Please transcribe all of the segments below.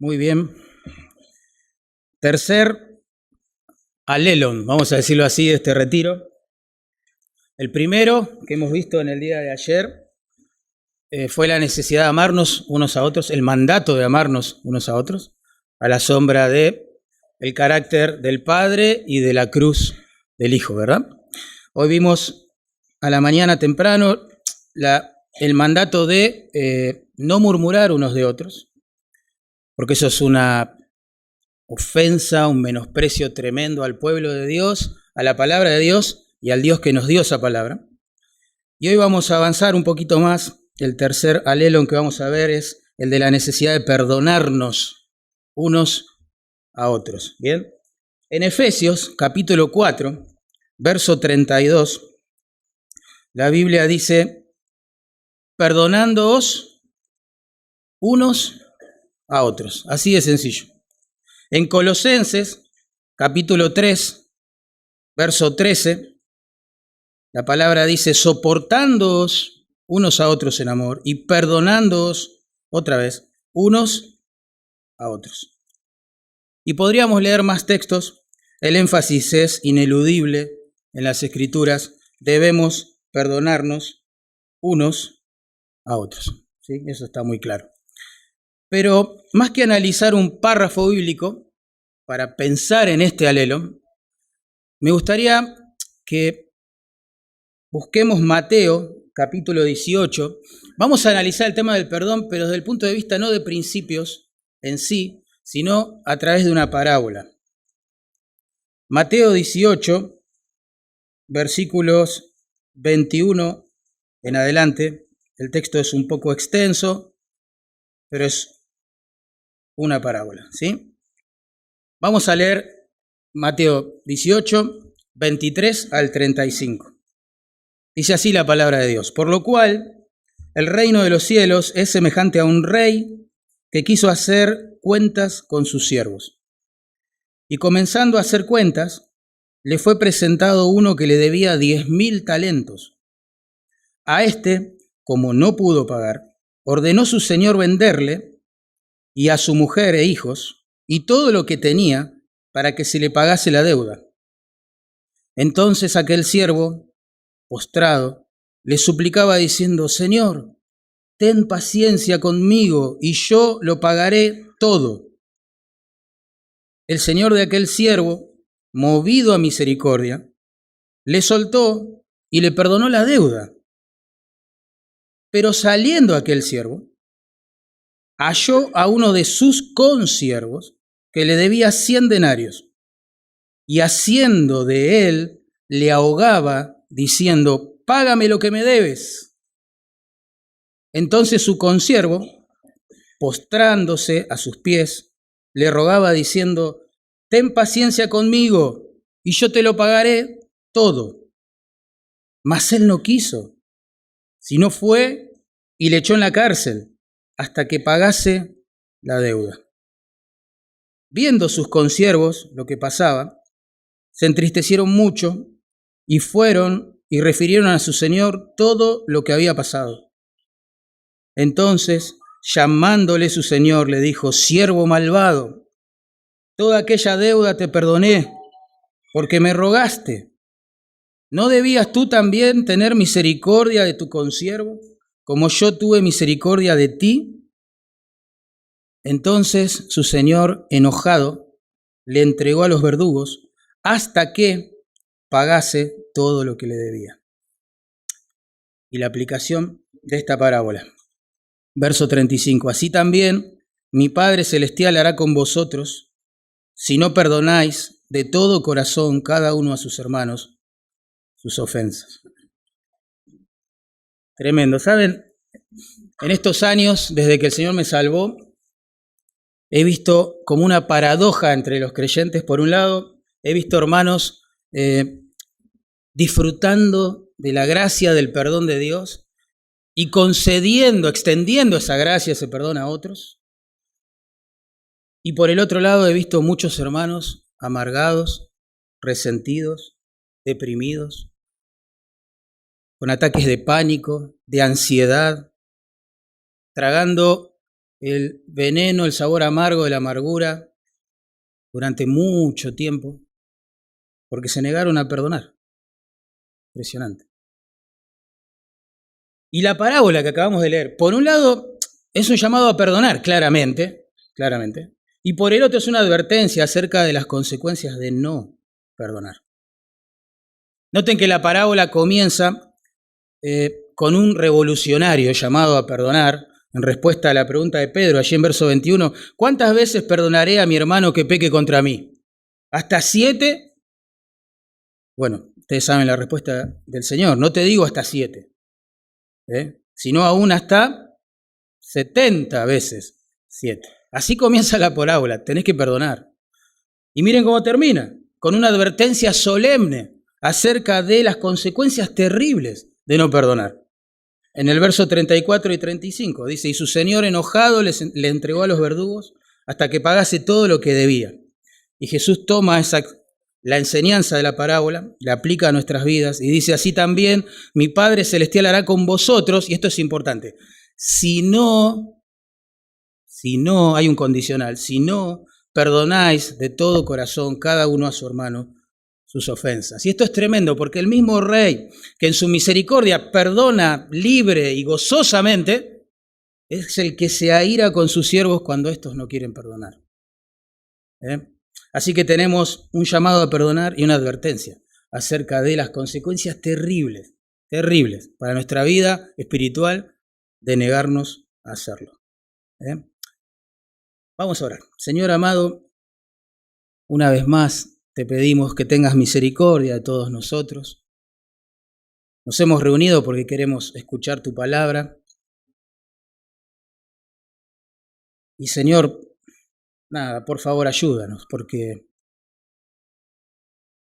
Muy bien. Tercer alelon, vamos a decirlo así, de este retiro. El primero que hemos visto en el día de ayer fue la necesidad de amarnos unos a otros, el mandato de amarnos unos a otros, a la sombra de el carácter del Padre y de la cruz del Hijo, ¿verdad? Hoy vimos a la mañana temprano el mandato de no murmurar unos de otros, porque eso es una ofensa, un menosprecio tremendo al pueblo de Dios, a la palabra de Dios y al Dios que nos dio esa palabra. Y hoy vamos a avanzar un poquito más. El tercer alelon que vamos a ver es el de la necesidad de perdonarnos unos a otros. Bien, en Efesios capítulo 4, verso 32, la Biblia dice: perdonándoos unos a otros. Así de sencillo. En Colosenses, capítulo 3, verso 13, la palabra dice: soportándoos unos a otros en amor y perdonándoos, otra vez, unos a otros. Y podríamos leer más textos. El énfasis es ineludible en las Escrituras. Debemos perdonarnos unos a otros. ¿Sí? Eso está muy claro. Pero más que analizar un párrafo bíblico para pensar en este alelo, me gustaría que busquemos Mateo, capítulo 18. Vamos a analizar el tema del perdón, pero desde el punto de vista no de principios en sí, sino a través de una parábola. Mateo 18, versículos 21 en adelante. El texto es un poco extenso, pero es una parábola, ¿sí? Vamos a leer Mateo 18, 23 al 35. Dice así la palabra de Dios: por lo cual el reino de los cielos es semejante a un rey que quiso hacer cuentas con sus siervos. Y comenzando a hacer cuentas, le fue presentado uno que le debía 10.000 talentos. A este, como no pudo pagar, ordenó su señor venderle y a su mujer e hijos y todo lo que tenía para que se le pagase la deuda. Entonces aquel siervo, postrado, le suplicaba diciendo: Señor, ten paciencia conmigo y yo lo pagaré todo. El señor de aquel siervo, movido a misericordia, le soltó y le perdonó la deuda. Pero saliendo aquel siervo, halló a uno de sus consiervos que le debía 100 denarios, y haciendo de él, le ahogaba, diciendo: págame lo que me debes. Entonces su consiervo, postrándose a sus pies, le rogaba diciendo: ten paciencia conmigo, y yo te lo pagaré todo. Mas él no quiso, sino fue y le echó en la cárcel hasta que pagase la deuda. Viendo sus consiervos lo que pasaba, se entristecieron mucho y fueron y refirieron a su señor todo lo que había pasado. Entonces, llamándole su señor, le dijo: siervo malvado, toda aquella deuda te perdoné, porque me rogaste. ¿No debías tú también tener misericordia de tu consiervo, como yo tuve misericordia de ti? Entonces su señor, enojado, le entregó a los verdugos hasta que pagase todo lo que le debía. Y la aplicación de esta parábola. Verso 35. Así también mi Padre Celestial hará con vosotros, si no perdonáis de todo corazón cada uno a sus hermanos sus ofensas. Tremendo. ¿Saben? En estos años, desde que el Señor me salvó, he visto como una paradoja entre los creyentes. Por un lado, he visto hermanos disfrutando de la gracia del perdón de Dios y concediendo, extendiendo esa gracia, ese perdón a otros. Y por el otro lado he visto muchos hermanos amargados, resentidos, deprimidos, con ataques de pánico, de ansiedad, tragando el veneno, el sabor amargo de la amargura durante mucho tiempo, porque se negaron a perdonar. Impresionante. Y la parábola que acabamos de leer, por un lado, es un llamado a perdonar, claramente, y por el otro es una advertencia acerca de las consecuencias de no perdonar. Noten que la parábola comienza con un revolucionario llamado a perdonar, en respuesta a la pregunta de Pedro, allí en verso 21, ¿cuántas veces perdonaré a mi hermano que peque contra mí? ¿Hasta 7? Bueno, ustedes saben la respuesta del Señor, no te digo hasta 7, sino aún hasta 70 veces 7. Así comienza la parábola, tenés que perdonar. Y miren cómo termina, con una advertencia solemne acerca de las consecuencias terribles de no perdonar. En el verso 34 y 35 dice, y su señor enojado le entregó a los verdugos hasta que pagase todo lo que debía. Y Jesús toma la enseñanza de la parábola, la aplica a nuestras vidas y dice, así también mi Padre Celestial hará con vosotros, y esto es importante, si no, hay un condicional, si no perdonáis de todo corazón cada uno a su hermano sus ofensas. Y esto es tremendo porque el mismo Rey que en su misericordia perdona libre y gozosamente, es el que se aira con sus siervos cuando estos no quieren perdonar. Así que tenemos un llamado a perdonar y una advertencia acerca de las consecuencias terribles para nuestra vida espiritual de negarnos a hacerlo. Vamos a orar. Señor amado, una vez más te pedimos que tengas misericordia de todos nosotros. Nos hemos reunido porque queremos escuchar tu palabra. Y Señor, por favor ayúdanos, porque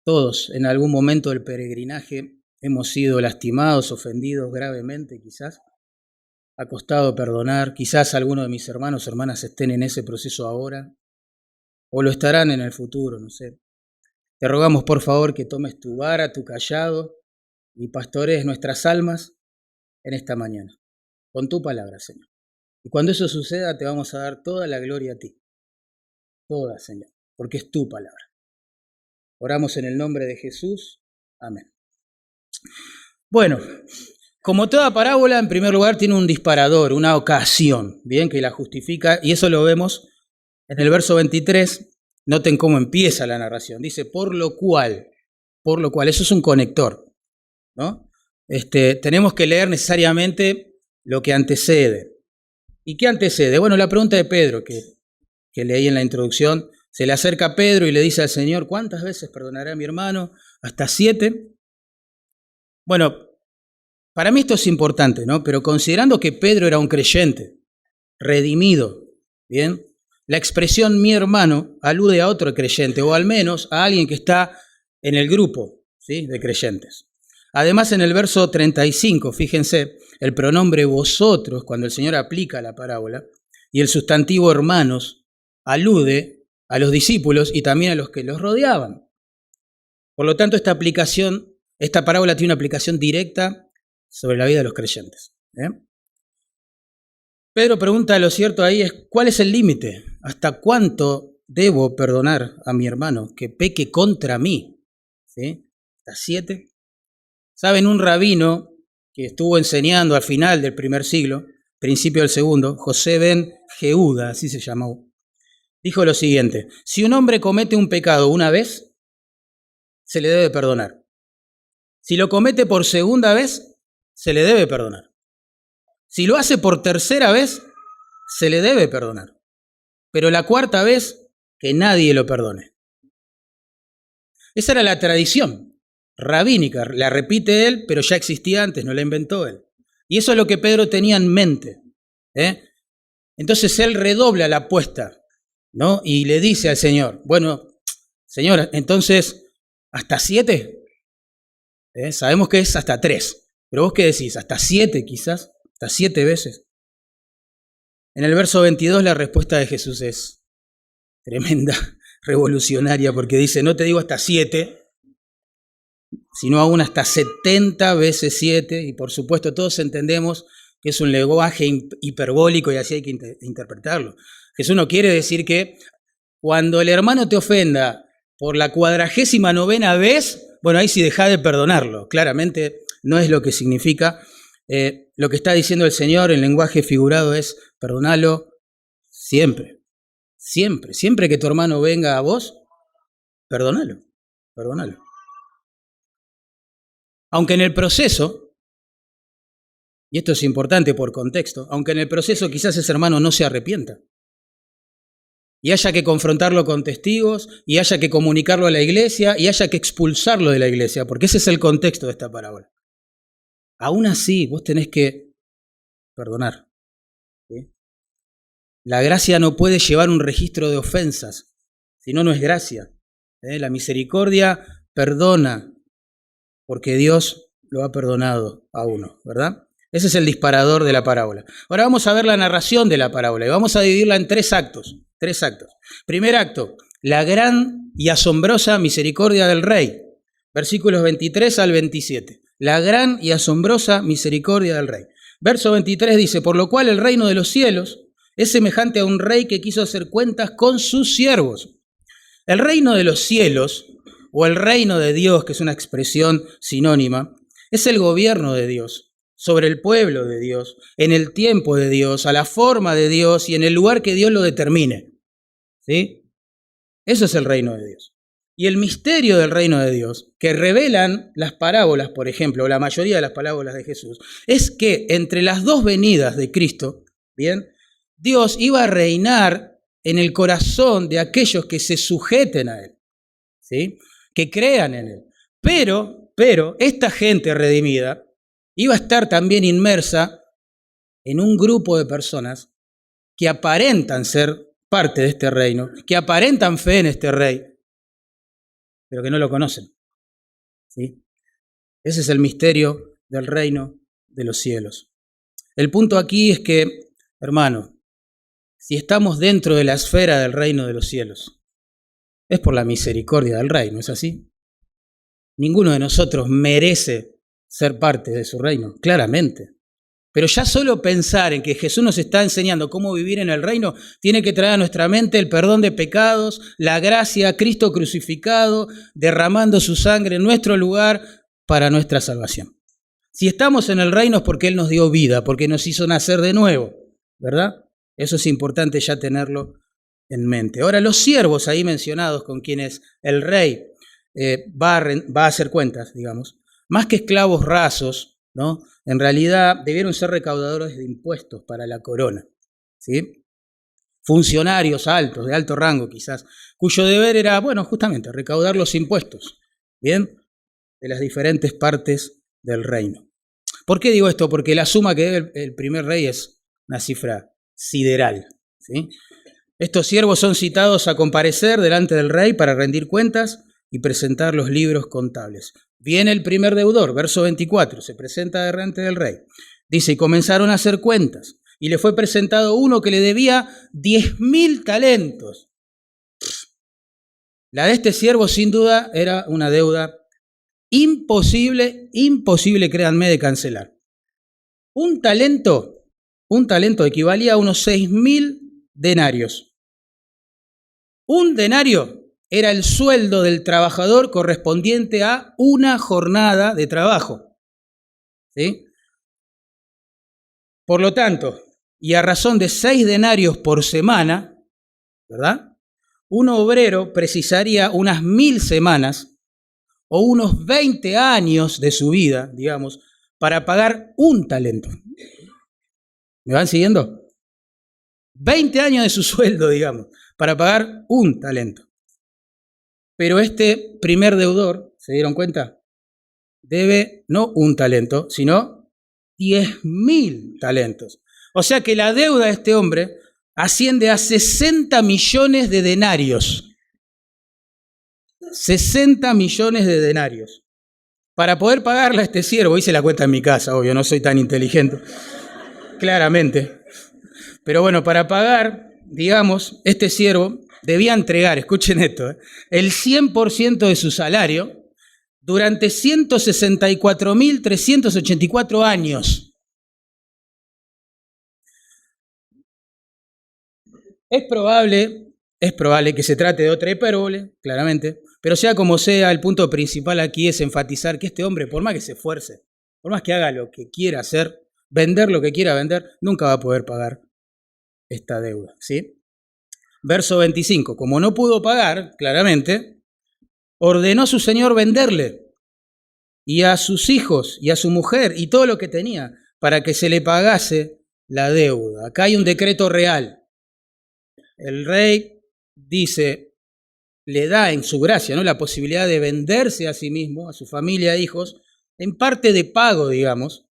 todos en algún momento del peregrinaje hemos sido lastimados, ofendidos gravemente quizás. Ha costado perdonar, quizás algunos de mis hermanos o hermanas estén en ese proceso ahora, o lo estarán en el futuro, no sé. Te rogamos por favor que tomes tu vara, tu cayado y pastorees nuestras almas en esta mañana, con tu palabra, Señor. Y cuando eso suceda te vamos a dar toda la gloria a ti, toda, Señor, porque es tu palabra. Oramos en el nombre de Jesús. Amén. Bueno, como toda parábola, en primer lugar tiene un disparador, una ocasión, bien, que la justifica, y eso lo vemos en el verso 23. Noten cómo empieza la narración. Dice, por lo cual, eso es un conector, ¿no? Tenemos que leer necesariamente lo que antecede. ¿Y qué antecede? Bueno, la pregunta de Pedro, que leí en la introducción, se le acerca a Pedro y le dice al Señor, ¿cuántas veces perdonaré a mi hermano? ¿Hasta 7? Bueno, para mí esto es importante, ¿no? Pero considerando que Pedro era un creyente, redimido, ¿bien? La expresión mi hermano alude a otro creyente, o al menos a alguien que está en el grupo, ¿sí?, de creyentes. Además, en el verso 35, fíjense, el pronombre vosotros, cuando el Señor aplica la parábola, y el sustantivo hermanos, alude a los discípulos y también a los que los rodeaban. Por lo tanto, esta parábola tiene una aplicación directa sobre la vida de los creyentes. Pedro pregunta, lo cierto ahí es, ¿cuál es el límite? ¿Hasta cuánto debo perdonar a mi hermano que peque contra mí? ¿Sí? ¿Hasta 7? ¿Saben? Un rabino que estuvo enseñando al final del primer siglo, principio del segundo, José ben Jehuda, así se llamó, dijo lo siguiente, si un hombre comete un pecado una vez, se le debe perdonar. Si lo comete por segunda vez, se le debe perdonar. Si lo hace por tercera vez, se le debe perdonar. Pero la cuarta vez, que nadie lo perdone. Esa era la tradición rabínica, la repite él, pero ya existía antes, no la inventó él. Y eso es lo que Pedro tenía en mente. Entonces él redobla la apuesta, ¿no? Y le dice al Señor, bueno, Señor, entonces, ¿hasta 7? Sabemos que es hasta 3, pero vos qué decís, ¿hasta 7 quizás? ¿Hasta 7 veces? En el verso 22 la respuesta de Jesús es tremenda, revolucionaria, porque dice, no te digo hasta 7, sino aún hasta 70 veces 7, y por supuesto todos entendemos que es un lenguaje hiperbólico y así hay que interpretarlo. Jesús no quiere decir que cuando el hermano te ofenda por la 49ª vez, bueno, ahí sí deja de perdonarlo. Claramente no es lo que significa. Lo que está diciendo el Señor en lenguaje figurado es perdonalo siempre, siempre. Siempre que tu hermano venga a vos, perdonalo. Aunque en el proceso, y esto es importante por contexto, aunque en el proceso quizás ese hermano no se arrepienta y haya que confrontarlo con testigos y haya que comunicarlo a la iglesia y haya que expulsarlo de la iglesia, porque ese es el contexto de esta parábola. Aún así, vos tenés que perdonar. ¿Sí? La gracia no puede llevar un registro de ofensas, si no, no es gracia. La misericordia perdona, porque Dios lo ha perdonado a uno, ¿verdad? Ese es el disparador de la parábola. Ahora vamos a ver la narración de la parábola y vamos a dividirla en tres actos. Primer acto, la gran y asombrosa misericordia del Rey. Versículos 23 al 27. La gran y asombrosa misericordia del Rey. Verso 23 dice, por lo cual el reino de los cielos es semejante a un rey que quiso hacer cuentas con sus siervos. El reino de los cielos, o el reino de Dios, que es una expresión sinónima, es el gobierno de Dios sobre el pueblo de Dios, en el tiempo de Dios, a la forma de Dios y en el lugar que Dios lo determine. ¿Sí? Eso es el reino de Dios. Y el misterio del reino de Dios, que revelan las parábolas, por ejemplo, o la mayoría de las parábolas de Jesús, es que entre las dos venidas de Cristo, ¿bien?, Dios iba a reinar en el corazón de aquellos que se sujeten a Él, ¿sí?, que crean en Él. Pero esta gente redimida iba a estar también inmersa en un grupo de personas que aparentan ser parte de este reino, que aparentan fe en este rey, pero que no lo conocen. ¿Sí? Ese es el misterio del reino de los cielos. El punto aquí es que, hermano, si estamos dentro de la esfera del reino de los cielos, es por la misericordia del rey, ¿no es así? Ninguno de nosotros merece ser parte de su reino, claramente. Pero ya solo pensar en que Jesús nos está enseñando cómo vivir en el reino, tiene que traer a nuestra mente el perdón de pecados, la gracia, Cristo crucificado, derramando su sangre en nuestro lugar para nuestra salvación. Si estamos en el reino es porque Él nos dio vida, porque nos hizo nacer de nuevo, ¿verdad? Eso es importante ya tenerlo en mente. Ahora, los siervos ahí mencionados con quienes el rey va a hacer cuentas, digamos, más que esclavos rasos, ¿no?, en realidad debieron ser recaudadores de impuestos para la corona, ¿sí? Funcionarios altos, de alto rango quizás, cuyo deber era, bueno, justamente recaudar los impuestos, ¿bien?, de las diferentes partes del reino. ¿Por qué digo esto? Porque la suma que debe el primer rey es una cifra sideral, ¿sí? Estos siervos son citados a comparecer delante del rey para rendir cuentas y presentar los libros contables. Viene el primer deudor, verso 24, se presenta delante del rey. Dice, y comenzaron a hacer cuentas, y le fue presentado uno que le debía 10.000 talentos. La de este siervo, sin duda, era una deuda imposible, créanme, de cancelar. Un talento equivalía a unos 6.000 denarios. Un denario era el sueldo del trabajador correspondiente a una jornada de trabajo. ¿Sí? Por lo tanto, y a razón de 6 denarios por semana, ¿verdad?, un obrero precisaría unas 1.000 semanas o unos 20 años de su vida, digamos, para pagar un talento. ¿Me van siguiendo? 20 años de su sueldo, digamos, para pagar un talento. Pero este primer deudor, ¿se dieron cuenta?, debe no un talento, sino 10.000 talentos. O sea que la deuda de este hombre asciende a 60 millones de denarios. 60 millones de denarios. Para poder pagarle a este siervo, hice la cuenta en mi casa, obvio, no soy tan inteligente, claramente. Pero bueno, para pagar, digamos, este siervo debía entregar, escuchen esto, el 100% de su salario durante 164.384 años. Es probable que se trate de otra hipérbole, claramente, pero sea como sea, el punto principal aquí es enfatizar que este hombre, por más que se esfuerce, por más que haga lo que quiera hacer, vender lo que quiera vender, nunca va a poder pagar esta deuda, ¿sí? Verso 25, como no pudo pagar, claramente, ordenó a su señor venderle y a sus hijos y a su mujer y todo lo que tenía para que se le pagase la deuda. Acá hay un decreto real. El rey dice, le da en su gracia, ¿no?, la posibilidad de venderse a sí mismo, a su familia e hijos, en parte de pago, digamos,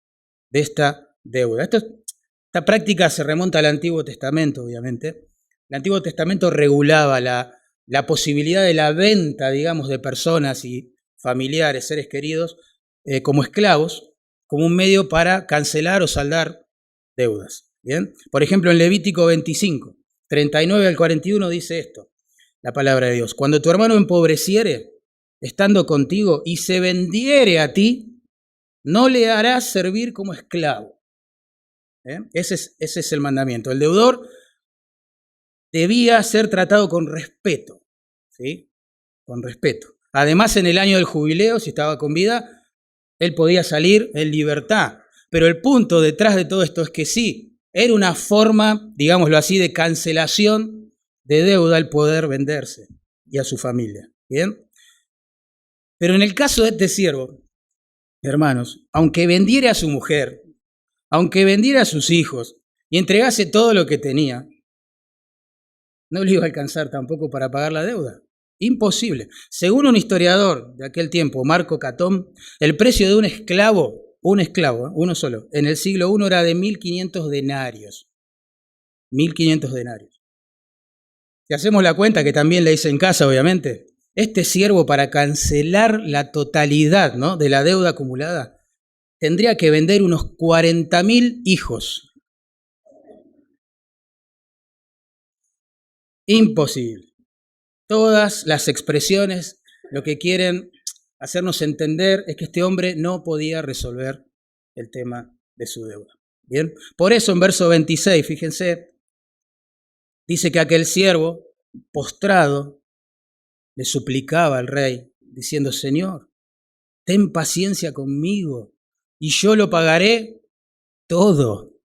de esta deuda. Esta práctica se remonta al Antiguo Testamento, obviamente. El Antiguo Testamento regulaba la posibilidad de la venta, digamos, de personas y familiares, seres queridos, como esclavos, como un medio para cancelar o saldar deudas. ¿Bien? Por ejemplo, en Levítico 25, 39 al 41 dice esto, la palabra de Dios. Cuando tu hermano empobreciere, estando contigo, y se vendiere a ti, no le harás servir como esclavo. Ese es el mandamiento. El deudor debía ser tratado con respeto, ¿sí? Con respeto. Además, en el año del jubileo, si estaba con vida, él podía salir en libertad. Pero el punto detrás de todo esto es que sí, era una forma, digámoslo así, de cancelación de deuda el poder venderse y a su familia. ¿Bien? Pero en el caso de este siervo, hermanos, aunque vendiera a su mujer, aunque vendiera a sus hijos y entregase todo lo que tenía, no le iba a alcanzar tampoco para pagar la deuda. Imposible. Según un historiador de aquel tiempo, Marco Catón, el precio de un esclavo, uno solo, en el siglo I era de 1.500 denarios. 1.500 denarios. Si hacemos la cuenta, que también le hice en casa, obviamente, este siervo, para cancelar la totalidad, ¿no?, de la deuda acumulada, tendría que vender unos 40.000 hijos. Imposible. Todas las expresiones lo que quieren hacernos entender es que este hombre no podía resolver el tema de su deuda. Bien, por eso en verso 26, fíjense, dice que aquel siervo, postrado, le suplicaba al rey, diciendo, Señor, ten paciencia conmigo y yo lo pagaré todo.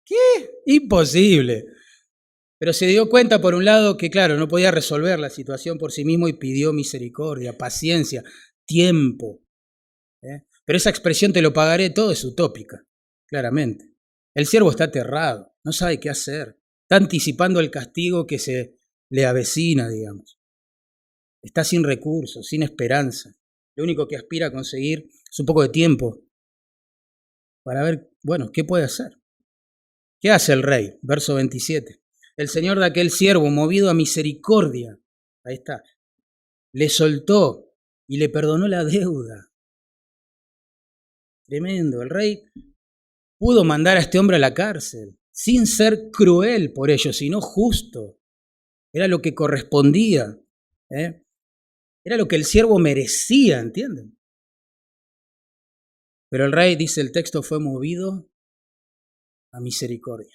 ¿Qué? Imposible. Pero se dio cuenta, por un lado, que claro, no podía resolver la situación por sí mismo y pidió misericordia, paciencia, tiempo. Pero esa expresión te lo pagaré todo es utópica, claramente. El siervo está aterrado, no sabe qué hacer, está anticipando el castigo que se le avecina, digamos. Está sin recursos, sin esperanza. Lo único que aspira a conseguir es un poco de tiempo para ver, bueno, ¿qué puede hacer? ¿Qué hace el rey? Verso 27. El señor de aquel siervo, movido a misericordia, ahí está, le soltó y le perdonó la deuda. Tremendo. El rey pudo mandar a este hombre a la cárcel sin ser cruel por ello, sino justo. Era lo que correspondía. Era lo que el siervo merecía, ¿entienden? Pero el rey, dice el texto, fue movido a misericordia.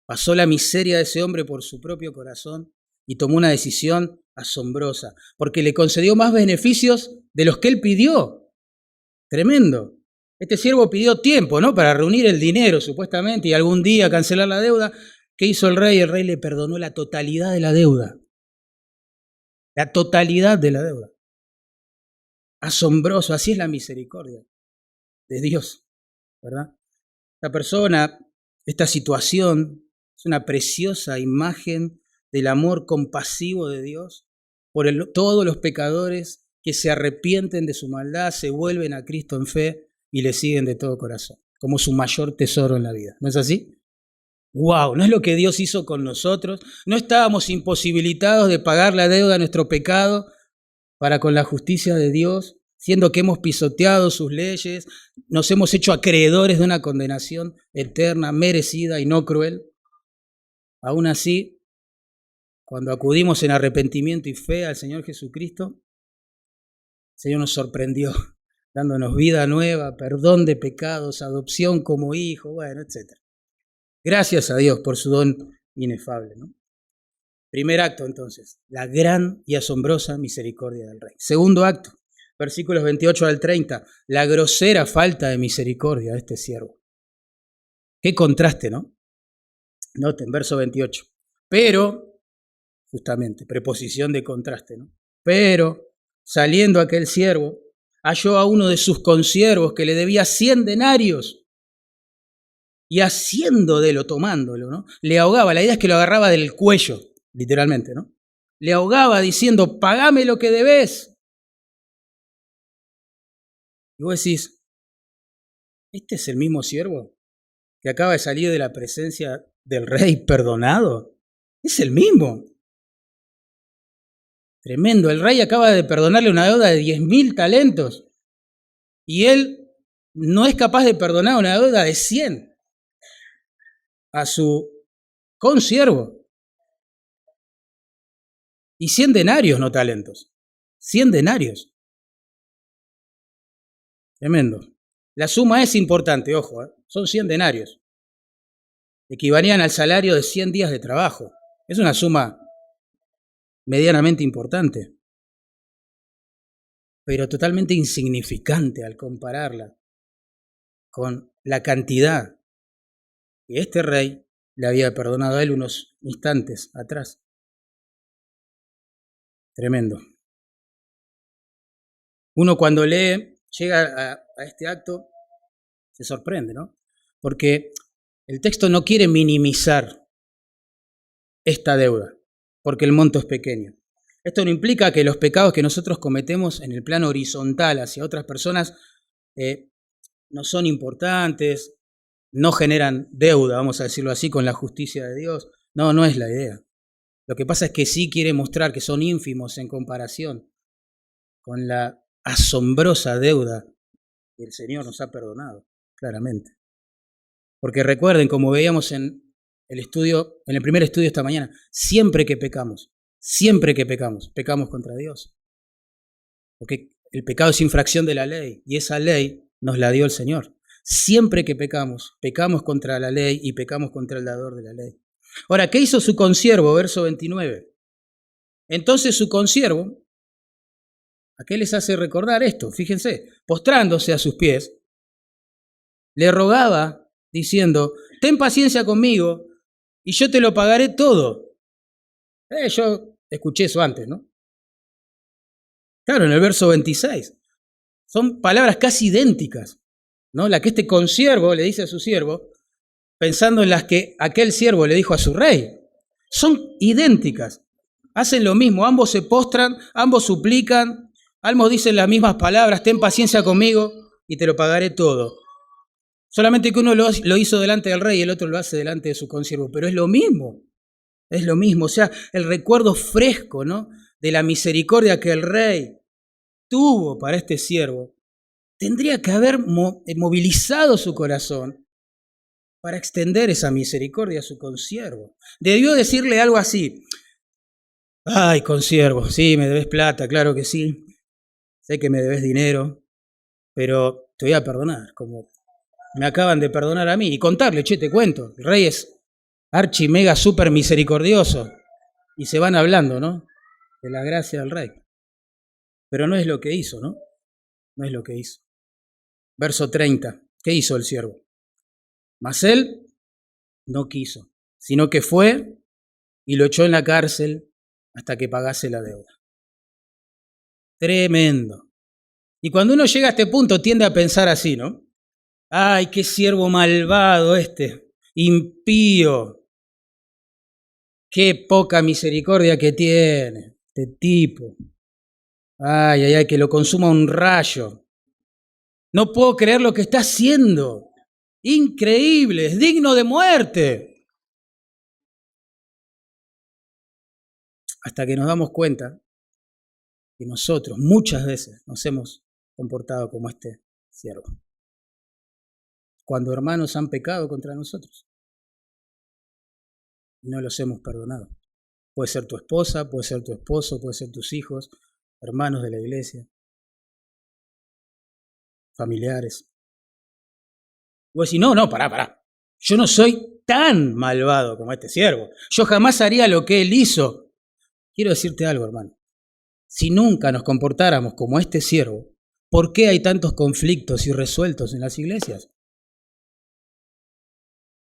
Pasó la miseria de ese hombre por su propio corazón y tomó una decisión asombrosa, porque le concedió más beneficios de los que él pidió. Tremendo. Este siervo pidió tiempo, ¿no?, para reunir el dinero, supuestamente, y algún día cancelar la deuda. ¿Qué hizo el rey? El rey le perdonó la totalidad de la deuda. La totalidad de la deuda. Asombroso, así es la misericordia de Dios, ¿verdad? Esta persona, esta situación, es una preciosa imagen del amor compasivo de Dios por todos los pecadores que se arrepienten de su maldad, se vuelven a Cristo en fe y le siguen de todo corazón, como su mayor tesoro en la vida. ¿No es así? ¡Wow! ¿No es lo que Dios hizo con nosotros? ¿No estábamos imposibilitados de pagar la deuda de nuestro pecado para con la justicia de Dios, siendo que hemos pisoteado sus leyes, nos hemos hecho acreedores de una condenación eterna, merecida y no cruel? Aún así, cuando acudimos en arrepentimiento y fe al Señor Jesucristo, el Señor nos sorprendió, dándonos vida nueva, perdón de pecados, adopción como hijo, bueno, etc. Gracias a Dios por su don inefable, ¿no? Primer acto, entonces, la gran y asombrosa misericordia del Rey. Segundo acto, versículos 28 al 30, la grosera falta de misericordia de este siervo. Qué contraste, ¿no? Noten, verso 28. Pero, justamente, preposición de contraste, ¿no? Pero, saliendo aquel siervo, halló a uno de sus consiervos que le debía 100 denarios y haciendo de él o tomándolo, ¿no? Le ahogaba, la idea es que lo agarraba del cuello, literalmente, ¿no? Le ahogaba diciendo, pagame lo que debes. Y vos decís, ¿este es el mismo siervo que acaba de salir de la presencia del rey perdonado? Es el mismo. Tremendo, el rey acaba de perdonarle una deuda de 10.000 talentos y él no es capaz de perdonar una deuda de 100 a su consiervo. Y 100 denarios, no talentos. 100 denarios. Tremendo. La suma es importante, ojo, son 100 denarios. Equivalían al salario de 100 días de trabajo. Es una suma medianamente importante, pero totalmente insignificante al compararla con la cantidad que este rey le había perdonado a él unos instantes atrás. Tremendo. Uno cuando lee, llega a este acto, se sorprende, ¿no? Porque el texto no quiere minimizar esta deuda, porque el monto es pequeño. Esto no implica que los pecados que nosotros cometemos en el plano horizontal hacia otras personas no son importantes, no generan deuda, vamos a decirlo así, con la justicia de Dios. No, no es la idea. Lo que pasa es que sí quiere mostrar que son ínfimos en comparación con la asombrosa deuda que el Señor nos ha perdonado, claramente. Porque recuerden, como veíamos en el primer estudio esta mañana, siempre que pecamos, pecamos contra Dios. Porque el pecado es infracción de la ley y esa ley nos la dio el Señor. Siempre que pecamos contra la ley y pecamos contra el dador de la ley. Ahora, ¿qué hizo su consiervo? Verso 29. Entonces su consiervo, ¿a qué les hace recordar esto? Fíjense, postrándose a sus pies, le rogaba diciendo, ten paciencia conmigo y yo te lo pagaré todo. Yo escuché eso antes, ¿no? Claro, en el verso 26. Son palabras casi idénticas, ¿no? La que este consiervo le dice a su siervo, pensando en las que aquel siervo le dijo a su rey. Son idénticas. Hacen lo mismo, ambos se postran, ambos suplican, ambos dicen las mismas palabras, ten paciencia conmigo y te lo pagaré todo. Solamente que uno lo hizo delante del rey y el otro lo hace delante de su consiervo, pero es lo mismo, o sea, el recuerdo fresco, ¿no?, de la misericordia que el rey tuvo para este siervo, tendría que haber movilizado su corazón para extender esa misericordia a su consiervo. Debió decirle algo así, ay, consiervo, sí, me debes plata, claro que sí, sé que me debes dinero, pero te voy a perdonar, como me acaban de perdonar a mí, y contarle, te cuento, el rey es archi mega súper misericordioso, y se van hablando, ¿no?, de la gracia del rey. Pero no es lo que hizo, ¿no? No es lo que hizo. Verso 30, ¿qué hizo el siervo? Mas él no quiso, sino que fue y lo echó en la cárcel hasta que pagase la deuda. Tremendo. Y cuando uno llega a este punto tiende a pensar así, ¿no? ¡Ay, qué siervo malvado impío! ¡Qué poca misericordia que tiene este tipo! ¡Ay, ay, ay, que lo consuma un rayo! No puedo creer lo que está haciendo. Increíble, es digno de muerte. Hasta que nos damos cuenta que nosotros muchas veces nos hemos comportado como este siervo. Cuando hermanos han pecado contra nosotros y no los hemos perdonado. Puede ser tu esposa, puede ser tu esposo, puede ser tus hijos, hermanos de la iglesia, familiares. Vos decís, no, pará. Yo no soy tan malvado como este siervo. Yo jamás haría lo que él hizo. Quiero decirte algo, hermano. Si nunca nos comportáramos como este siervo, ¿por qué hay tantos conflictos irresueltos en las iglesias?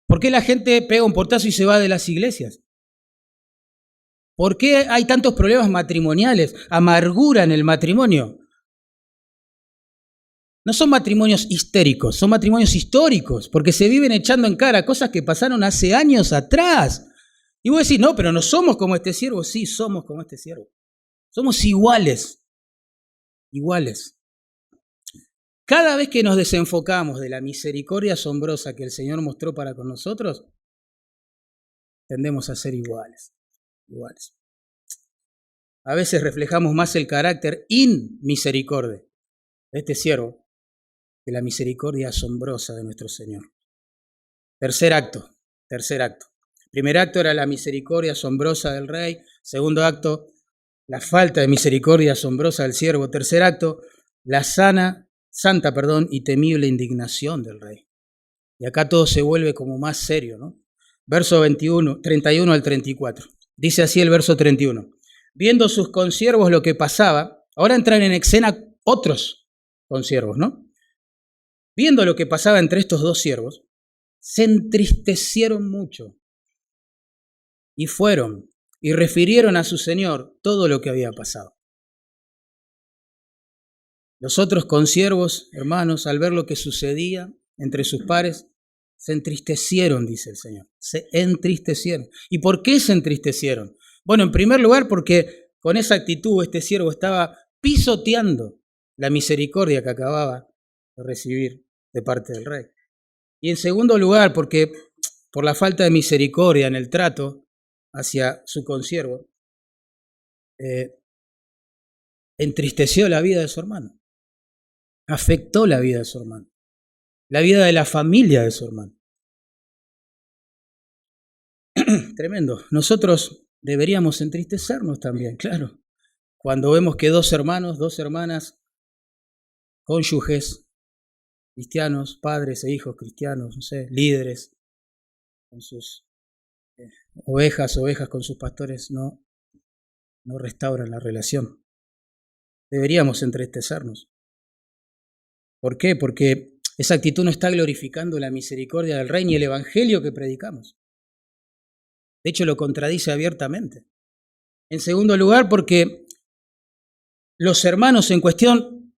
¿Por qué la gente pega un portazo y se va de las iglesias? ¿Por qué hay tantos problemas matrimoniales, amargura en el matrimonio? No son matrimonios histéricos, son matrimonios históricos, porque se viven echando en cara cosas que pasaron hace años atrás. Y vos decís, no, pero no somos como este siervo. Sí, somos como este siervo. Somos iguales, iguales. Cada vez que nos desenfocamos de la misericordia asombrosa que el Señor mostró para con nosotros, tendemos a ser iguales, iguales. A veces reflejamos más el carácter inmisericordia de este siervo que la misericordia asombrosa de nuestro Señor. Tercer acto. Primer acto era la misericordia asombrosa del rey. Segundo acto, la falta de misericordia asombrosa del siervo. Tercer acto, la santa y temible indignación del rey. Y acá todo se vuelve como más serio, ¿no? Verso 31 al 34. Dice así el verso 31. Viendo sus consiervos lo que pasaba, ahora entran en escena otros consiervos, ¿no? Viendo lo que pasaba entre estos dos siervos, se entristecieron mucho y fueron y refirieron a su señor todo lo que había pasado. Los otros consiervos, hermanos, al ver lo que sucedía entre sus pares, se entristecieron, dice el Señor. Se entristecieron. ¿Y por qué se entristecieron? Bueno, en primer lugar, porque con esa actitud este siervo estaba pisoteando la misericordia que acababa de recibir de parte del rey. Y en segundo lugar, porque por la falta de misericordia en el trato hacia su consiervo, entristeció la vida de su hermano, afectó la vida de su hermano, la vida de la familia de su hermano. Tremendo. Nosotros deberíamos entristecernos también, claro, cuando vemos que dos hermanos, dos hermanas, cónyuges, cristianos, padres e hijos cristianos, no sé, líderes, con sus ovejas con sus pastores, no restauran la relación. Deberíamos entristecernos. ¿Por qué? Porque esa actitud no está glorificando la misericordia del Rey ni el Evangelio que predicamos. De hecho, lo contradice abiertamente. En segundo lugar, porque los hermanos en cuestión,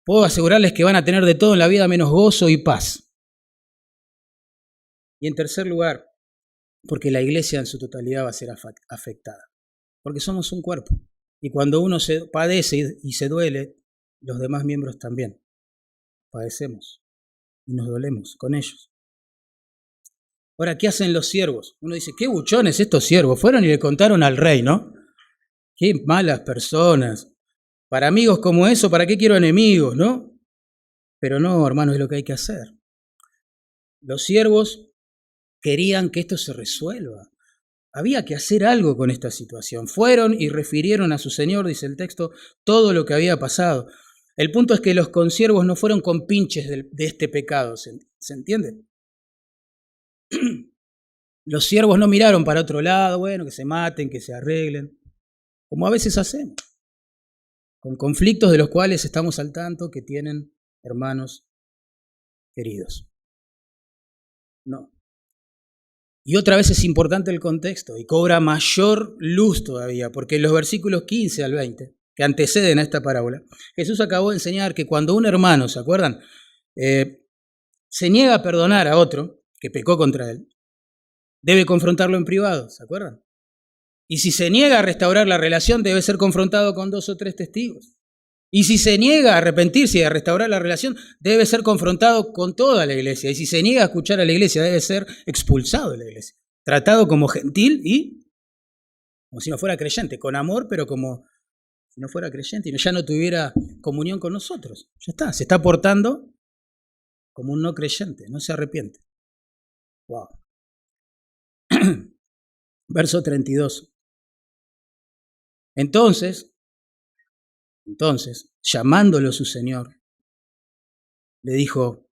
puedo asegurarles que van a tener de todo en la vida menos gozo y paz. Y en tercer lugar, porque la iglesia en su totalidad va a ser afectada. Porque somos un cuerpo. Y cuando uno se padece y se duele, los demás miembros también padecemos y nos dolemos con ellos. Ahora, ¿qué hacen los siervos? Uno dice, qué buchones estos siervos. Fueron y le contaron al rey, ¿no? Qué malas personas. Para amigos como eso, ¿para qué quiero enemigos, no? Pero no, hermano, es lo que hay que hacer. Los siervos querían que esto se resuelva. Había que hacer algo con esta situación. Fueron y refirieron a su señor, dice el texto, todo lo que había pasado. El punto es que los consiervos no fueron compinches de este pecado, ¿se entiende? Los siervos no miraron para otro lado, bueno, que se maten, que se arreglen, como a veces hacemos, con conflictos de los cuales estamos al tanto que tienen hermanos queridos. No. Y otra vez es importante el contexto y cobra mayor luz todavía, porque en los versículos 15 al 20, que anteceden a esta parábola, Jesús acabó de enseñar que cuando un hermano, ¿se acuerdan?, se niega a perdonar a otro que pecó contra él, debe confrontarlo en privado, ¿se acuerdan? Y si se niega a restaurar la relación, debe ser confrontado con 2 o 3 testigos. Y si se niega a arrepentirse y a restaurar la relación, debe ser confrontado con toda la iglesia. Y si se niega a escuchar a la iglesia, debe ser expulsado de la iglesia. Tratado como gentil y como si no fuera creyente, con amor, pero como si no fuera creyente y ya no tuviera comunión con nosotros. Ya está, se está portando como un no creyente, no se arrepiente. Wow. Verso 32. Entonces, llamándolo su señor, le dijo,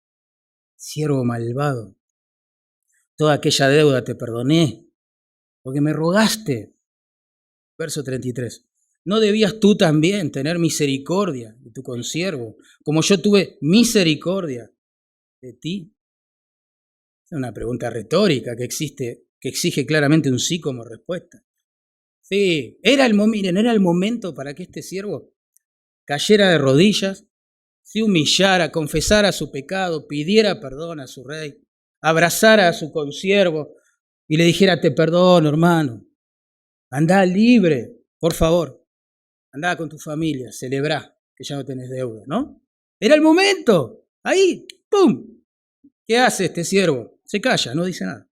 siervo malvado, toda aquella deuda te perdoné, porque me rogaste. Verso 33. ¿No debías tú también tener misericordia de tu consiervo, como yo tuve misericordia de ti? Es una pregunta retórica que exige claramente un sí como respuesta. Sí, miren, era el momento para que este siervo cayera de rodillas, se humillara, confesara su pecado, pidiera perdón a su rey, abrazara a su consiervo y le dijera: te perdono, hermano, andá libre, por favor, andá con tu familia, celebrá que ya no tenés deuda, ¿no? Era el momento, ahí, ¡pum! ¿Qué hace este siervo? Se calla, no dice nada,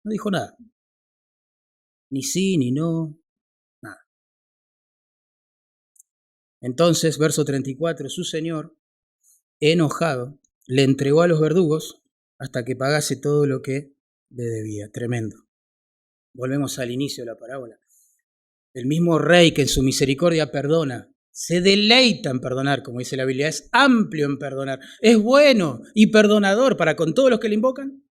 no dijo nada, ni sí, ni no, nada. Entonces, verso 34, su señor, enojado, le entregó a los verdugos hasta que pagase todo lo que le debía. Tremendo. Volvemos al inicio de la parábola. El mismo rey que en su misericordia perdona, se deleita en perdonar, como dice la Biblia, es amplio en perdonar, es bueno y perdonador para con todos los que le invocan.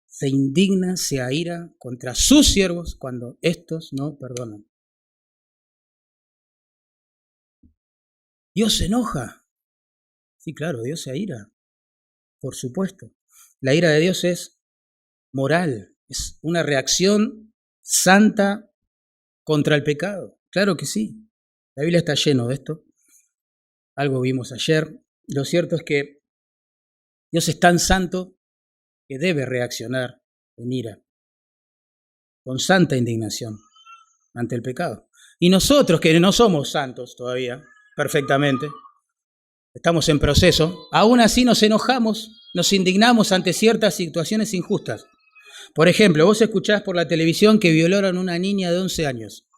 Se indigna, se aira contra sus siervos cuando estos no perdonan. Dios se enoja. Sí, claro, Dios se aira, por supuesto. La ira de Dios es moral, es una reacción santa contra el pecado. Claro que sí. La Biblia está lleno de esto. Algo vimos ayer. Lo cierto es que Dios es tan santo que debe reaccionar en ira, con santa indignación ante el pecado. Y nosotros, que no somos santos todavía, perfectamente, estamos en proceso, aún así nos enojamos, nos indignamos ante ciertas situaciones injustas. Por ejemplo, vos escuchás por la televisión que violaron a una niña de 11 años.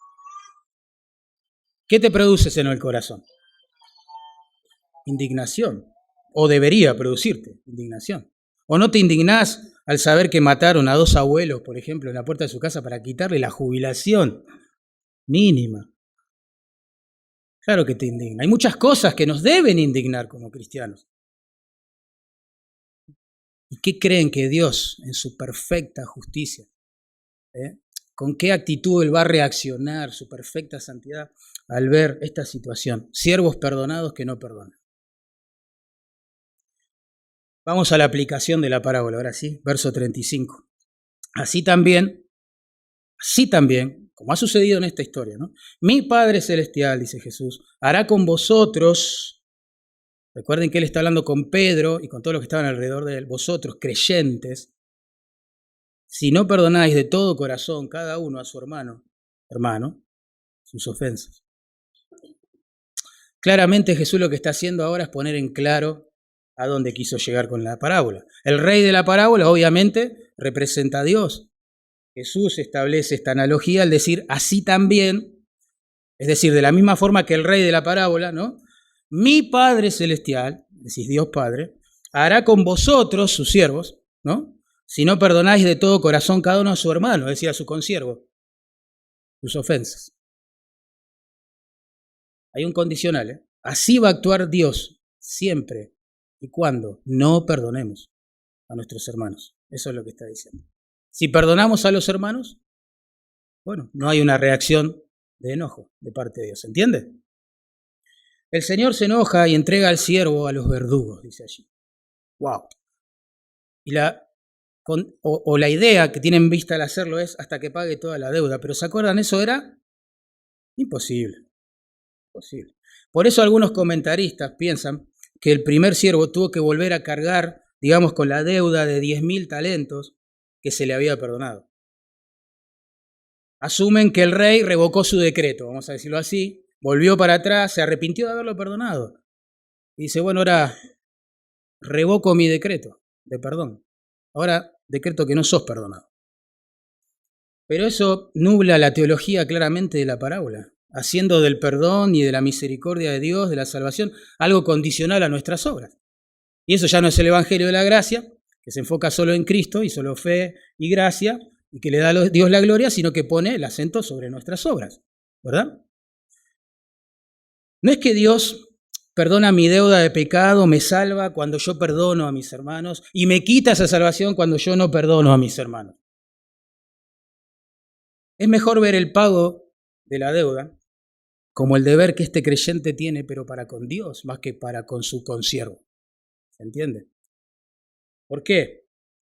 ¿Qué te produce en el corazón? Indignación. O debería producirte indignación. ¿O no te indignás al saber que mataron a 2 abuelos, por ejemplo, en la puerta de su casa para quitarle la jubilación mínima? Claro que te indigna. Hay muchas cosas que nos deben indignar como cristianos. ¿Y qué creen que Dios, en su perfecta justicia, con qué actitud Él va a reaccionar, su perfecta santidad, al ver esta situación? Siervos perdonados que no perdonan. Vamos a la aplicación de la parábola, ahora sí, verso 35. Así también, como ha sucedido en esta historia, ¿no? Mi Padre Celestial, dice Jesús, hará con vosotros, recuerden que Él está hablando con Pedro y con todos los que estaban alrededor de Él, vosotros creyentes, si no perdonáis de todo corazón cada uno a su hermano, sus ofensas. Claramente Jesús lo que está haciendo ahora es poner en claro a dónde quiso llegar con la parábola. El rey de la parábola obviamente representa a Dios. Jesús establece esta analogía al decir así también, es decir, de la misma forma que el rey de la parábola, ¿no? Mi Padre Celestial, decís Dios Padre, hará con vosotros, sus siervos, ¿no? Si no perdonáis de todo corazón cada uno a su hermano, es decir, a su consiervo, sus ofensas. Hay un condicional, ¿eh? Así va a actuar Dios siempre y cuando no perdonemos a nuestros hermanos. Eso es lo que está diciendo. Si perdonamos a los hermanos, bueno, no hay una reacción de enojo de parte de Dios, ¿entiende? El Señor se enoja y entrega al siervo a los verdugos, dice allí. ¡Wow! Y la idea que tiene en vista al hacerlo es hasta que pague toda la deuda. Pero ¿se acuerdan? Eso era imposible. Imposible. Por eso algunos comentaristas piensan que el primer siervo tuvo que volver a cargar, digamos, con la deuda de 10.000 talentos que se le había perdonado. Asumen que el rey revocó su decreto, vamos a decirlo así, volvió para atrás, se arrepintió de haberlo perdonado. Y dice, bueno, ahora revoco mi decreto de perdón. Ahora decreto que no sos perdonado. Pero eso nubla la teología claramente de la parábola, haciendo del perdón y de la misericordia de Dios, de la salvación, algo condicional a nuestras obras. Y eso ya no es el Evangelio de la gracia, que se enfoca solo en Cristo y solo fe y gracia, y que le da a Dios la gloria, sino que pone el acento sobre nuestras obras, ¿verdad? No es que Dios perdona mi deuda de pecado, me salva cuando yo perdono a mis hermanos y me quita esa salvación cuando yo no perdono a mis hermanos. Es mejor ver el pago de la deuda como el deber que este creyente tiene, pero para con Dios, más que para con su consiervo. ¿Se entiende? ¿Por qué?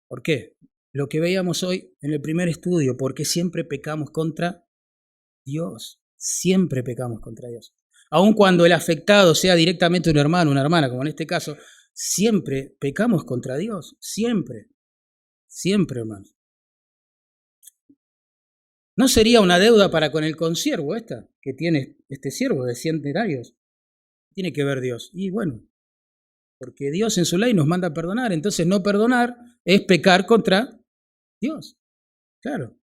¿Por qué? Lo que veíamos hoy en el primer estudio, porque siempre pecamos contra Dios. Siempre pecamos contra Dios. Aun cuando el afectado sea directamente un hermano, una hermana, como en este caso, siempre pecamos contra Dios. Siempre. Siempre, hermanos. ¿No sería una deuda para con el consiervo esta que tiene este siervo de 100 denarios? Tiene que ver Dios. Y bueno, porque Dios en su ley nos manda a perdonar, entonces no perdonar es pecar contra Dios. Claro.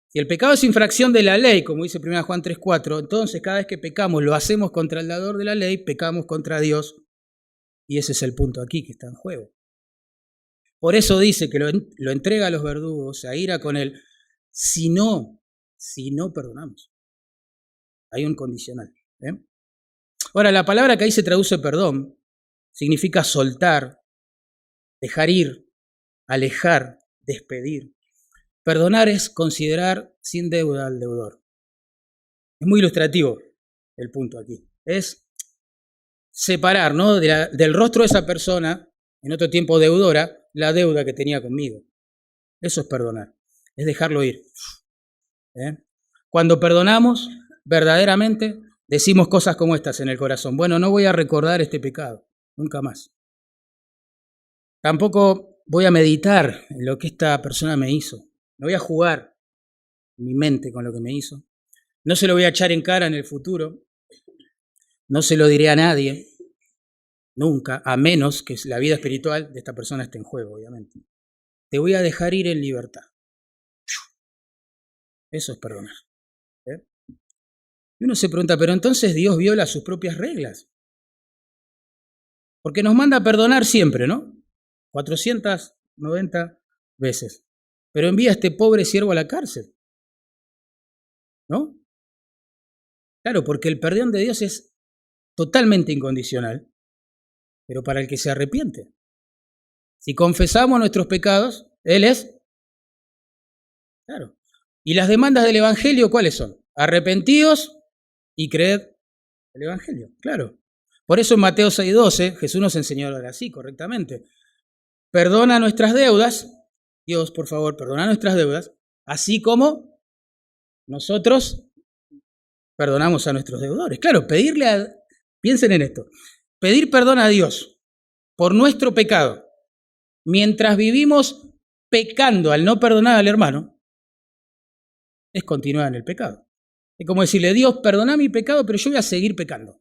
Si el pecado es infracción de la ley, como dice 1 Juan 3:4, entonces cada vez que pecamos lo hacemos contra el dador de la ley, pecamos contra Dios. Y ese es el punto aquí que está en juego. Por eso dice que lo entrega a los verdugos, se aira con él, si no perdonamos. Hay un condicional. Ahora, la palabra que ahí se traduce perdón significa soltar, dejar ir, alejar, despedir. Perdonar es considerar sin deuda al deudor. Es muy ilustrativo el punto aquí. Es separar, ¿no?, del rostro de esa persona, en otro tiempo deudora, la deuda que tenía conmigo. Eso es perdonar, es dejarlo ir. Cuando perdonamos, verdaderamente decimos cosas como estas en el corazón. Bueno, no voy a recordar este pecado, nunca más. Tampoco voy a meditar en lo que esta persona me hizo. No voy a jugar mi mente con lo que me hizo. No se lo voy a echar en cara en el futuro. No se lo diré a nadie, nunca, a menos que la vida espiritual de esta persona esté en juego, obviamente. Te voy a dejar ir en libertad. Eso es perdonar. Y uno se pregunta, pero entonces Dios viola sus propias reglas. Porque nos manda a perdonar siempre, ¿no? 490 veces. Pero envía a este pobre siervo a la cárcel. ¿No? Claro, porque el perdón de Dios es totalmente incondicional, pero para el que se arrepiente. Si confesamos nuestros pecados, Él es. Claro. ¿Y las demandas del Evangelio cuáles son? Arrepentíos y creed el Evangelio. Claro. Por eso en Mateo 6:12 Jesús nos enseñó a orar así correctamente. Perdona nuestras deudas, Dios, por favor, perdona nuestras deudas, así como nosotros perdonamos a nuestros deudores. Claro, piensen en esto, pedir perdón a Dios por nuestro pecado, mientras vivimos pecando al no perdonar al hermano, es continuar en el pecado. Es como decirle, Dios, perdona mi pecado, pero yo voy a seguir pecando.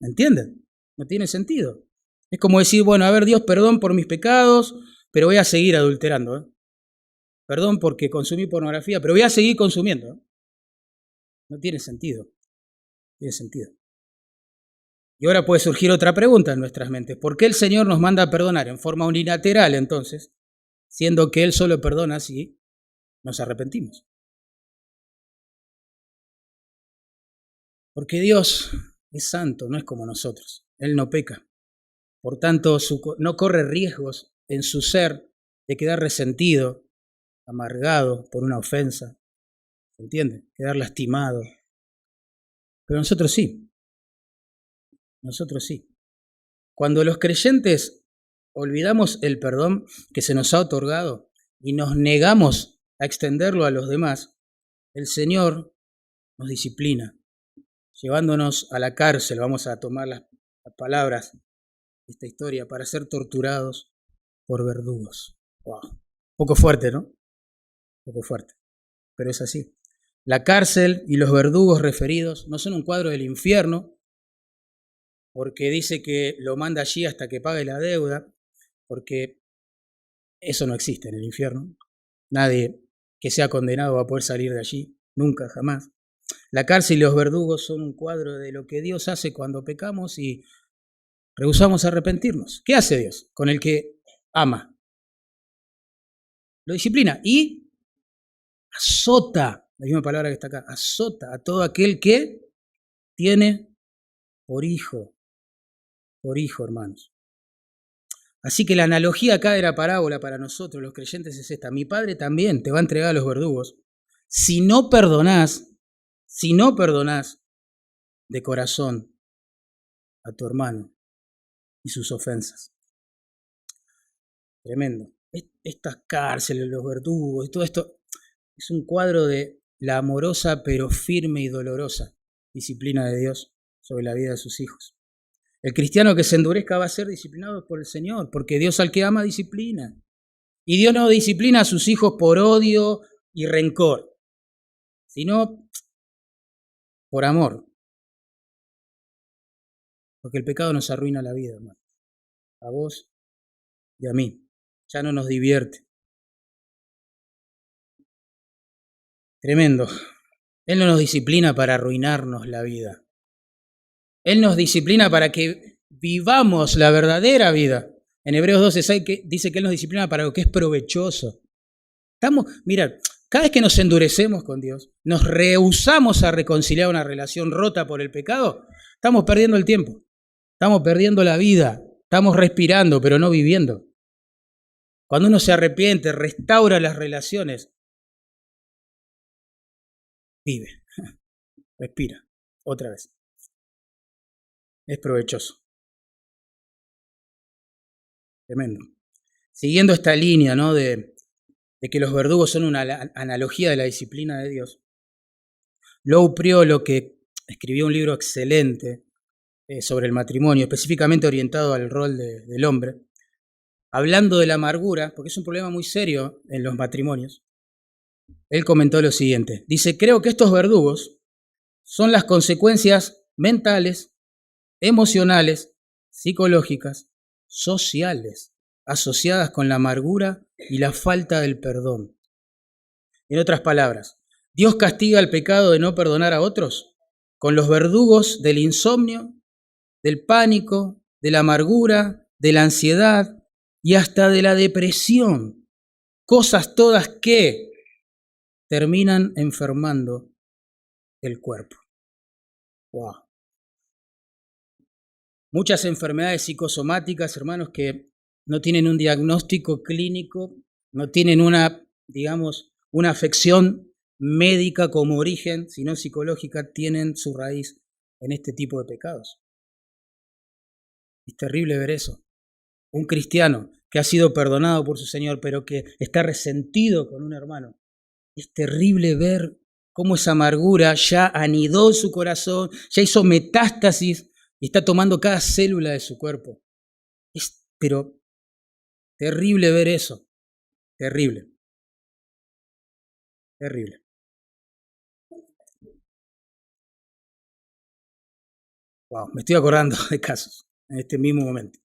¿Me entienden? No tiene sentido. Es como decir, bueno, a ver, Dios, perdón por mis pecados, pero voy a seguir adulterando. Perdón porque consumí pornografía, pero voy a seguir consumiendo. No tiene sentido. No tiene sentido. Y ahora puede surgir otra pregunta en nuestras mentes. ¿Por qué el Señor nos manda a perdonar en forma unilateral entonces, siendo que Él solo perdona si nos arrepentimos? Porque Dios es santo, no es como nosotros. Él no peca. Por tanto, no corre riesgos en su ser de quedar resentido, amargado por una ofensa. ¿Se entiende? Quedar lastimado. Pero nosotros sí. Nosotros sí. Cuando los creyentes olvidamos el perdón que se nos ha otorgado y nos negamos a extenderlo a los demás, el Señor nos disciplina, llevándonos a la cárcel. Vamos a tomar las palabras de esta historia, para ser torturados por verdugos. Wow. Un poco fuerte, ¿no? Un poco fuerte, pero es así. La cárcel y los verdugos referidos no son un cuadro del infierno, porque dice que lo manda allí hasta que pague la deuda, porque eso no existe en el infierno. Nadie que sea condenado va a poder salir de allí, nunca, jamás. La cárcel y los verdugos son un cuadro de lo que Dios hace cuando pecamos y rehusamos arrepentirnos. ¿Qué hace Dios con el que ama? Lo disciplina y azota, la misma palabra que está acá, azota a todo aquel que tiene por hijo. por hijo, hermanos. Así que la analogía acá de la parábola para nosotros, los creyentes, es esta. Mi Padre también te va a entregar a los verdugos si no perdonás de corazón a tu hermano y sus ofensas. Tremendo. Estas cárceles, los verdugos y todo esto es un cuadro de la amorosa pero firme y dolorosa disciplina de Dios sobre la vida de sus hijos. El cristiano que se endurezca va a ser disciplinado por el Señor, porque Dios al que ama disciplina. Y Dios no disciplina a sus hijos por odio y rencor, sino por amor. Porque el pecado nos arruina la vida, hermano. A vos y a mí. Ya no nos divierte. Tremendo. Él no nos disciplina para arruinarnos la vida. Él nos disciplina para que vivamos la verdadera vida. En Hebreos 12:6 dice que Él nos disciplina para lo que es provechoso. Mirad, cada vez que nos endurecemos con Dios, nos rehusamos a reconciliar una relación rota por el pecado, estamos perdiendo el tiempo, estamos perdiendo la vida, estamos respirando pero no viviendo. Cuando uno se arrepiente, restaura las relaciones, vive, respira, otra vez. Es provechoso. Tremendo. Siguiendo esta línea, ¿no? de que los verdugos son una analogía de la disciplina de Dios, Lou Priolo, que escribió un libro excelente sobre el matrimonio, específicamente orientado al rol del hombre, hablando de la amargura, porque es un problema muy serio en los matrimonios, él comentó lo siguiente. Dice, creo que estos verdugos son las consecuencias mentales, emocionales, psicológicas, sociales, asociadas con la amargura y la falta del perdón. En otras palabras, Dios castiga el pecado de no perdonar a otros con los verdugos del insomnio, del pánico, de la amargura, de la ansiedad y hasta de la depresión. Cosas todas que terminan enfermando el cuerpo. Wow. Muchas enfermedades psicosomáticas, hermanos, que no tienen un diagnóstico clínico, no tienen una afección médica como origen, sino psicológica, tienen su raíz en este tipo de pecados. Es terrible ver eso. Un cristiano que ha sido perdonado por su Señor, pero que está resentido con un hermano. Es terrible ver cómo esa amargura ya anidó en su corazón, ya hizo metástasis y está tomando cada célula de su cuerpo. Pero terrible ver eso. Terrible. Terrible. Wow, me estoy acordando de casos en este mismo momento.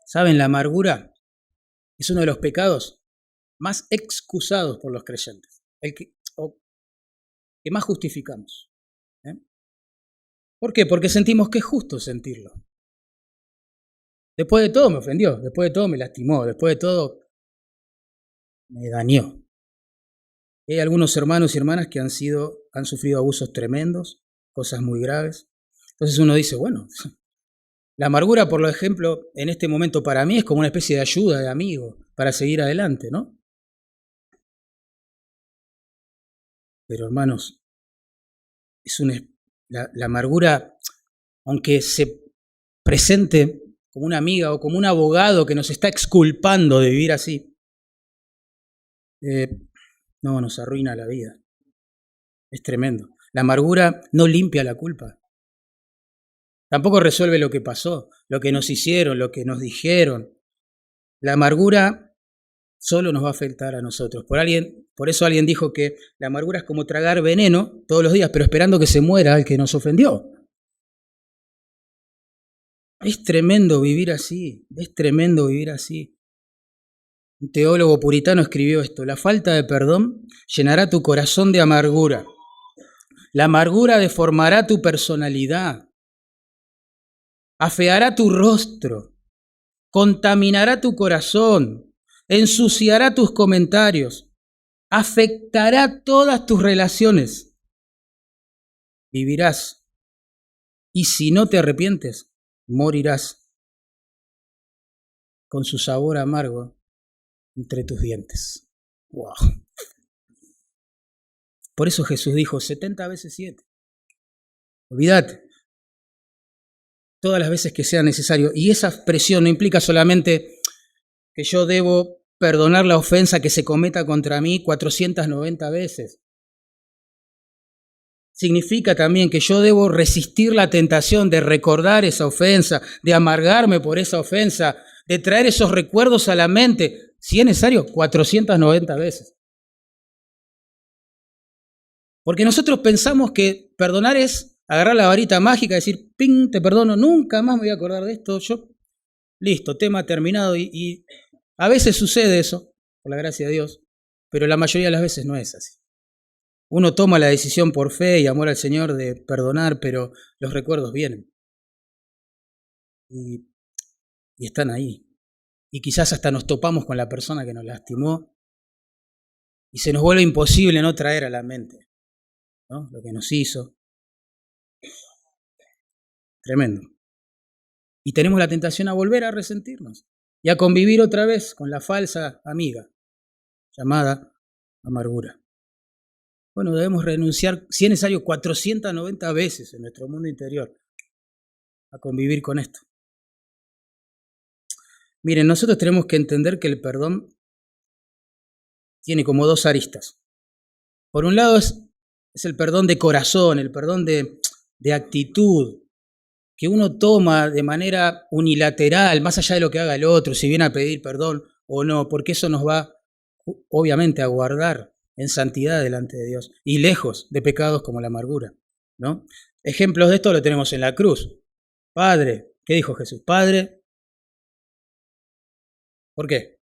¿Saben? La amargura es uno de los pecados más excusados por los creyentes, el que más justificamos. ¿Por qué? Porque sentimos que es justo sentirlo. Después de todo me ofendió, después de todo me lastimó, después de todo me dañó. Hay algunos hermanos y hermanas que han sufrido abusos tremendos, cosas muy graves. Entonces uno dice, bueno, la amargura, por ejemplo, en este momento para mí es como una especie de ayuda, de amigo, para seguir adelante, ¿no? Pero hermanos, la amargura, aunque se presente como una amiga o como un abogado que nos está exculpando de vivir así, no, nos arruina la vida. Es tremendo. La amargura no limpia la culpa. Tampoco resuelve lo que pasó, lo que nos hicieron, lo que nos dijeron. La amargura solo nos va a afectar a nosotros. Por eso alguien dijo que la amargura es como tragar veneno todos los días, pero esperando que se muera el que nos ofendió. Es tremendo vivir así, es tremendo vivir así. Un teólogo puritano escribió esto: la falta de perdón llenará tu corazón de amargura. La amargura deformará tu personalidad, afeará tu rostro, contaminará tu corazón, ensuciará tus comentarios, afectará todas tus relaciones. vivirás. Y si no te arrepientes, morirás con su sabor amargo entre tus dientes. Wow. Por eso Jesús dijo 70 veces 7. Olvídate. Todas las veces que sea necesario. Y esa expresión no implica solamente que yo debo perdonar la ofensa que se cometa contra mí 490 veces. Significa también que yo debo resistir la tentación de recordar esa ofensa, de amargarme por esa ofensa, de traer esos recuerdos a la mente, si es necesario, 490 veces. Porque nosotros pensamos que perdonar es agarrar la varita mágica y decir, ¡ping!, te perdono, nunca más me voy a acordar de esto. Yo, listo, tema terminado. Y a veces sucede eso, por la gracia de Dios, pero la mayoría de las veces no es así. Uno toma la decisión por fe y amor al Señor de perdonar, pero los recuerdos vienen. Y están ahí. Y quizás hasta nos topamos con la persona que nos lastimó y se nos vuelve imposible no traer a la mente, ¿no?, lo que nos hizo. Tremendo. Y tenemos la tentación a volver a resentirnos y a convivir otra vez con la falsa amiga llamada amargura. Bueno, debemos renunciar, si es necesario, 490 veces en nuestro mundo interior a convivir con esto. Miren, nosotros tenemos que entender que el perdón tiene como dos aristas. Por un lado es el perdón de corazón, el perdón de actitud, que uno toma de manera unilateral, más allá de lo que haga el otro, si viene a pedir perdón o no, porque eso nos va, obviamente, a guardar en santidad delante de Dios y lejos de pecados como la amargura, ¿no? Ejemplos de esto lo tenemos en la cruz. Padre, ¿qué dijo Jesús? Padre, ¿por qué?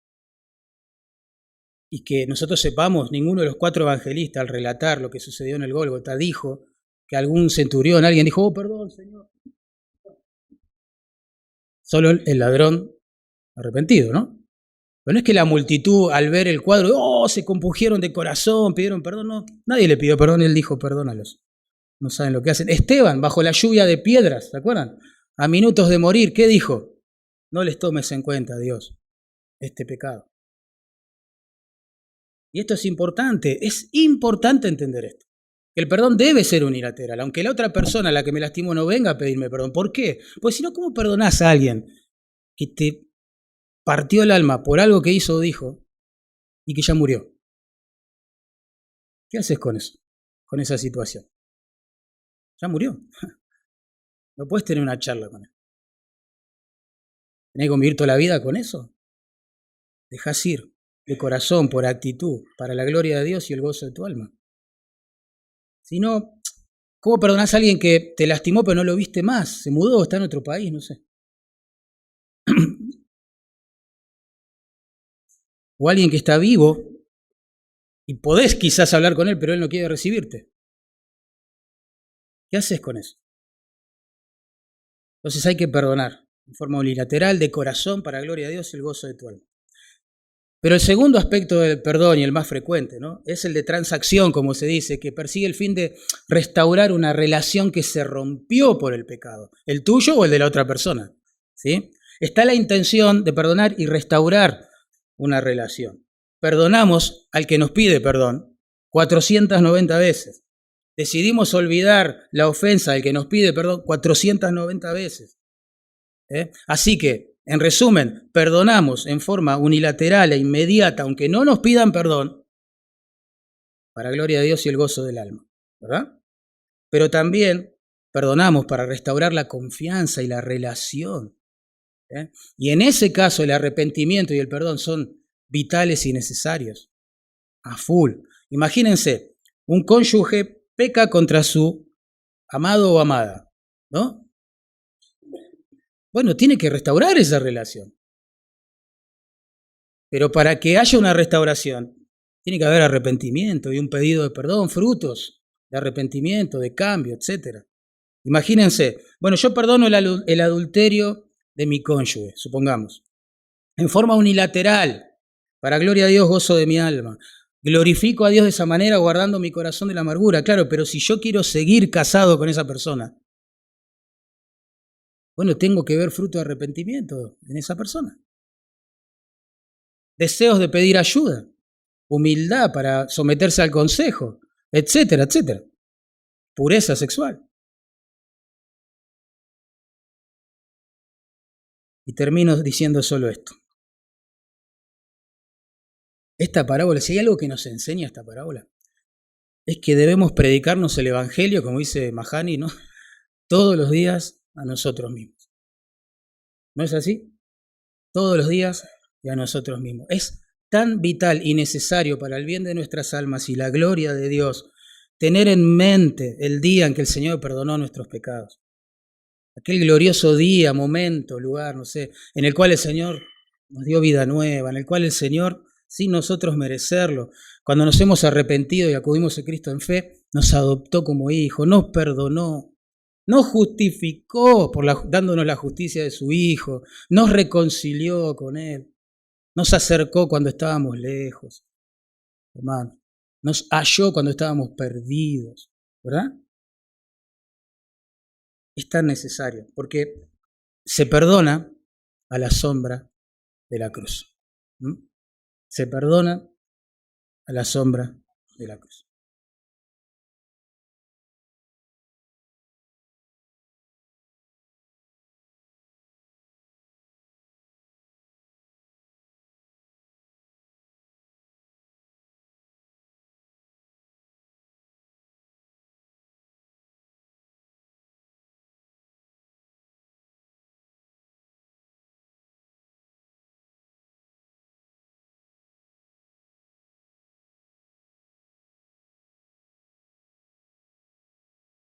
Y que nosotros sepamos, ninguno de los 4 evangelistas al relatar lo que sucedió en el Gólgota dijo que algún centurión, alguien dijo, oh, perdón, Señor. Solo el ladrón arrepentido, ¿no? Pero no es que la multitud al ver el cuadro, oh, se compungieron de corazón, pidieron perdón, no. Nadie le pidió perdón, él dijo, perdónalos. No saben lo que hacen. Esteban, bajo la lluvia de piedras, ¿se acuerdan? A minutos de morir, ¿qué dijo? No les tomes en cuenta, Dios, este pecado. Y esto es importante entender esto. El perdón debe ser unilateral, aunque la otra persona, la que me lastimó, no venga a pedirme perdón. ¿Por qué? Pues si no, ¿cómo perdonás a alguien que te partió el alma por algo que hizo o dijo y que ya murió? ¿Qué haces con eso? Con esa situación. Ya murió. No puedes tener una charla con él. ¿Tenés que convivir toda la vida con eso? Dejás ir de corazón, por actitud, para la gloria de Dios y el gozo de tu alma. Si no, ¿cómo perdonás a alguien que te lastimó pero no lo viste más? Se mudó, está en otro país, no sé. O alguien que está vivo y podés quizás hablar con él, pero él no quiere recibirte. ¿Qué haces con eso? Entonces hay que perdonar en forma unilateral, de corazón, para la gloria de Dios y el gozo de tu alma. Pero el segundo aspecto del perdón, y el más frecuente, ¿no?, es el de transacción, como se dice, que persigue el fin de restaurar una relación que se rompió por el pecado, el tuyo o el de la otra persona, ¿sí? Está la intención de perdonar y restaurar una relación. Perdonamos al que nos pide perdón 490 veces. Decidimos olvidar la ofensa del que nos pide perdón 490 veces. Así que, en resumen, perdonamos en forma unilateral e inmediata, aunque no nos pidan perdón, para gloria de Dios y el gozo del alma, ¿verdad? Pero también perdonamos para restaurar la confianza y la relación. Y en ese caso el arrepentimiento y el perdón son vitales y necesarios, a full. Imagínense, un cónyuge peca contra su amado o amada, ¿no? Bueno, tiene que restaurar esa relación. Pero para que haya una restauración, tiene que haber arrepentimiento y un pedido de perdón, frutos de arrepentimiento, de cambio, etc. Imagínense, bueno, yo perdono el adulterio de mi cónyuge, supongamos, en forma unilateral, para gloria de Dios, gozo de mi alma. glorifico a Dios de esa manera guardando mi corazón de la amargura. Claro, pero si yo quiero seguir casado con esa persona, bueno, tengo que ver fruto de arrepentimiento en esa persona. Deseos de pedir ayuda, humildad para someterse al consejo, etcétera, etcétera. Pureza sexual. Y termino diciendo solo esto. Esta parábola, si hay algo que nos enseña esta parábola, es que debemos predicarnos el Evangelio, como dice Mahani, ¿no? Todos los días a nosotros mismos. ¿No es así? Todos los días y a nosotros mismos. Es tan vital y necesario para el bien de nuestras almas y la gloria de Dios tener en mente el día en que el Señor perdonó nuestros pecados. Aquel glorioso día, momento, lugar, no sé, en el cual el Señor nos dio vida nueva, en el cual el Señor, sin nosotros merecerlo, cuando nos hemos arrepentido y acudimos a Cristo en fe, nos adoptó como hijo, nos perdonó, nos justificó dándonos la justicia de su Hijo, nos reconcilió con Él, nos acercó cuando estábamos lejos, hermano, nos halló cuando estábamos perdidos, ¿verdad? Es tan necesario, porque se perdona a la sombra de la cruz. Se perdona a la sombra de la cruz.